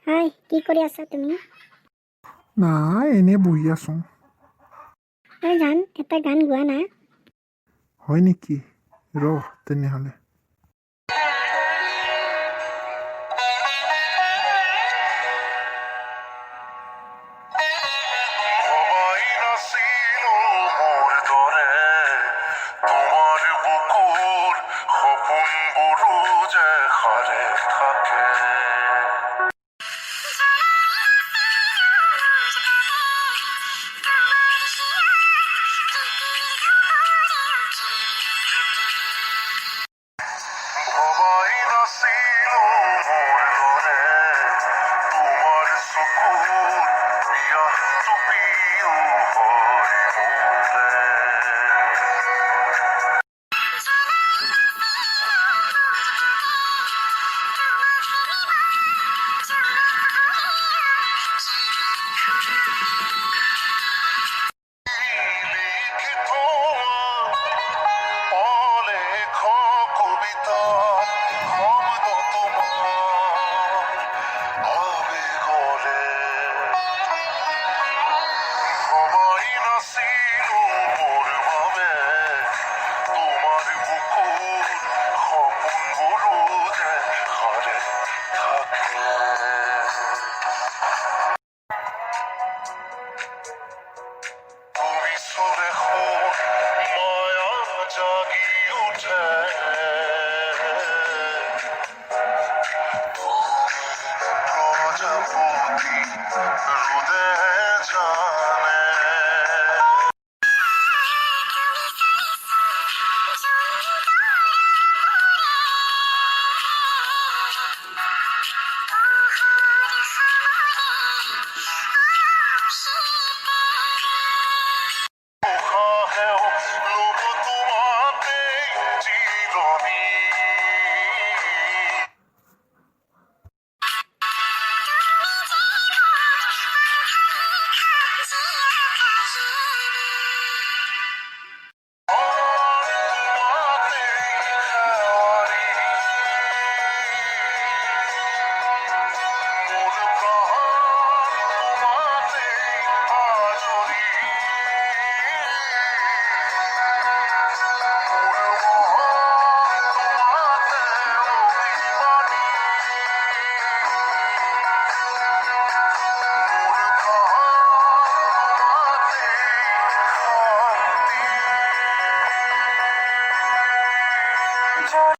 হয় কি কৰি আছা তুমি? নাই এনে বহি আছোঁ। জান এটা গান গোৱা না। হয় নেকি? তেনেহ'লে সবাই নাছিল মোর দরে তোমার বুকুর সপোনবোৰো যে সাৰে থাকে সবাই নাছিল মোর দৰে তোমাৰ চকুৰ বিয়াটো পিও হয় মোৰে লিখিত অলেখ কবিতা শব্দ তোমার আবেগরে সবাই নাছিল মোর বাবে তোমার বুকুর সপোনবোৰো যে সাৰে থাকে তুমি চলে মায়া জাগি উঠে প্রজাপতি রোদে জানে